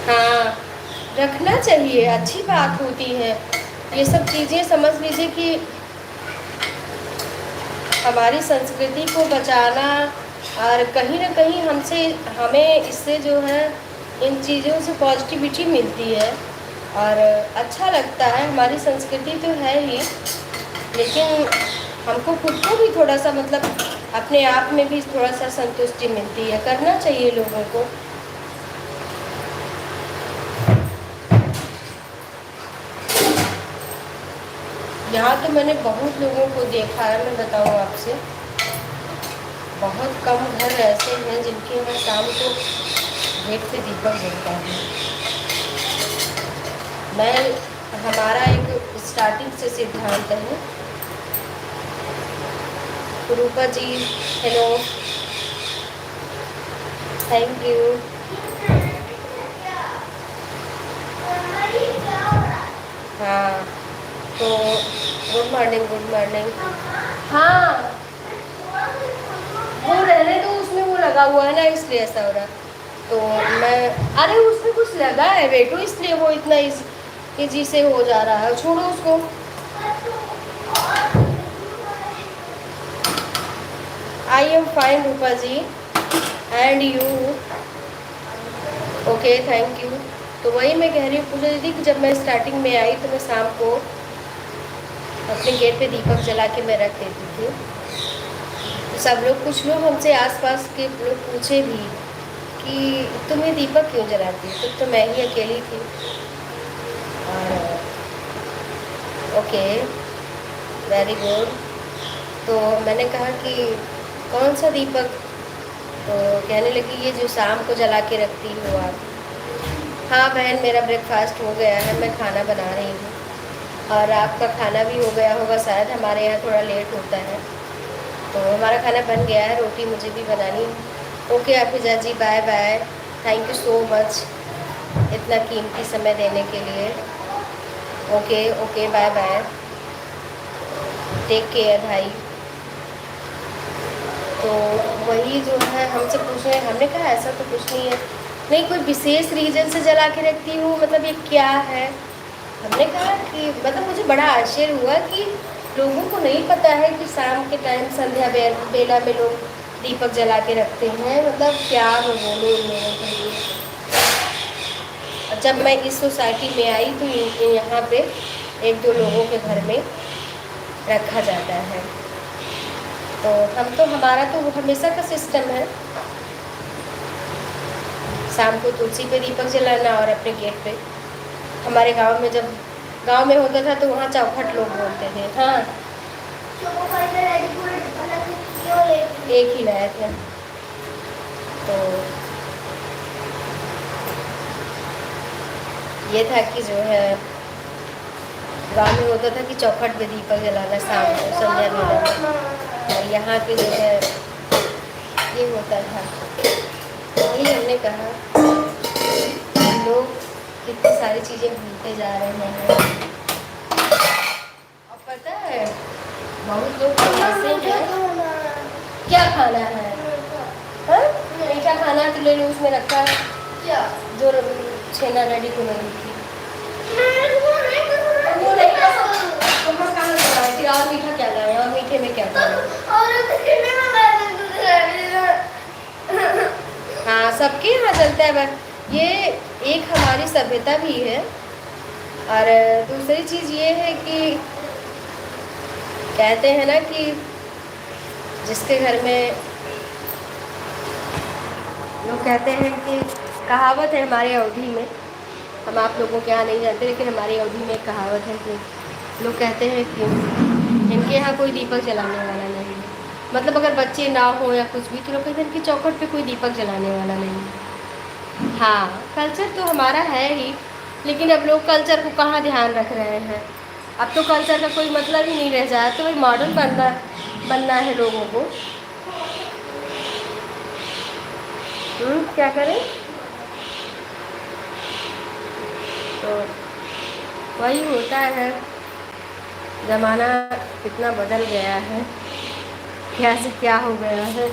हाँ, रखना चाहिए, अच्छी बात होती है। ये सब चीज़ें समझ लीजिए कि हमारी संस्कृति को बचाना, और कहीं न कहीं हमें इससे जो है इन चीज़ों से पॉजिटिविटी मिलती है और अच्छा लगता है। हमारी संस्कृति तो है ही, लेकिन हमको खुद को भी थोड़ा-सा मतलब अपने आप में भी थोड़ा-सा संतुष्टि मिलती है, करना चाहिए लोगों को। यहाँ तो मैंने बहुत लोगों को देखा है, मैं बताऊँ आपसे, बहुत कम घर ऐसे हैं जिनके यहाँ शाम को गेट पे दीपक जलता है। हमारा एक स्टार्टिंग से सिद्धांत है। रूपा जी, हेलो, थैंक यू। हाँ, तो गुड मॉर्निंग, गुड मॉर्निंग। हाँ, वो रहने दो, उसमें वो लगा हुआ है ना, इसलिए ऐसा हो रहा। तो अरे उसमें कुछ लगा है बेटू, इसलिए वो इतना इजी से हो जा रहा है, छोड़ो उसको। I am fine Rupa ji, and you? Okay, thank you. तो वही मैं कह रही हूँ पूजा दीदी कि जब मैं स्टार्टिंग में आई तो मैं शाम को अपने गेट पे दीपक जला के मैं रख देती थी। तो सब लोग, कुछ लोग हमसे आसपास के लोग पूछे भी कि तुम्हें दीपक क्यों जलाती है, तो मैं ही अकेली थी। और ओके, वेरी गुड। तो मैंने कहा कि कौन सा दीपक? तो कहने लगी ये जो शाम को जला के रखती हो आप। हाँ बहन, मेरा ब्रेकफास्ट हो गया है, मैं खाना बना रही हूँ और आपका खाना भी हो गया होगा शायद। हमारे यहाँ थोड़ा लेट होता है, तो हमारा खाना बन गया है, रोटी मुझे भी बनानी है। Okay Afiza ji, bye bye, thank you so much इतना कीमती समय देने के लिए। Okay okay, bye bye, take care भाई। तो वही जो है हमसे पूछ रहे हैं, हमने कहा ऐसा तो कुछ नहीं है, नहीं कोई विशेष रीजन से जला के रखती हूँ, मतलब ये क्या है। हमने कहा कि मतलब मुझे बड़ा आश्चर्य हुआ कि लोगों को नहीं पता है कि शाम के टाइम संध्या बेला में लोग दीपक जला के रखते हैं, मतलब क्या मैं बोलूँ उन लोगों के लिए। जब मैं इस सोसाइटी में आई तो यहाँ पे एक दो लोगों के घर में रखा जाता है। तो हमारा तो हमेशा का सिस्टम है, शाम को तुलसी पे दीपक जलाना और अपने गेट पे। हमारे गांव में जब गांव में होता था तो वहाँ चौखट लोग बोलते थे। हाँ, एक ही लाया था। तो ये था कि जो है गांव में होता था कि चौखट पे दीपक जलाना शाम को संध्या बेला में, और यहाँ पे जो है ये होता था। यही हमने कहा लोग कितनी सारी चीज़ें भूलते जा रहे हैं। और पता है बहुत लोग ऐसे हैं, क्या खाना है? हाँ, मीठा खाना तो ले लो, उसमें रखा है क्या जो छेना रेडी तो नहीं थी, वो नहीं तो हम कहाँ बनाए थे। और मीठा क्या लाए, और मीठे में क्या खाना? हाँ, सबके यहाँ चलता है, बस ये एक हमारी सभ्यता भी है। और दूसरी चीज़ ये है कि कहते हैं ना कि जिसके घर में, लोग कहते हैं कि कहावत है हमारे अवधि में, हम आप लोगों के यहाँ नहीं जानते, लेकिन हमारी अवधि में एक कहावत है कि लोग कहते हैं कि इनके यहाँ कोई दीपक जलाने वाला नहीं है। मतलब अगर बच्चे ना हो या कुछ भी, तो लोग कहते हैं कि चौखट पे कोई दीपक जलाने वाला नहीं है। हाँ, कल्चर तो हमारा है ही, लेकिन अब लोग कल्चर को कहाँ ध्यान रख रहे हैं। अब तो कल्चर का कोई मतलब ही नहीं रह जाता, तो भाई मॉडर्न बनना है लोगों को। क्या करें? तो वही होता है, ज़माना कितना बदल गया है, क्या से क्या हो गया है।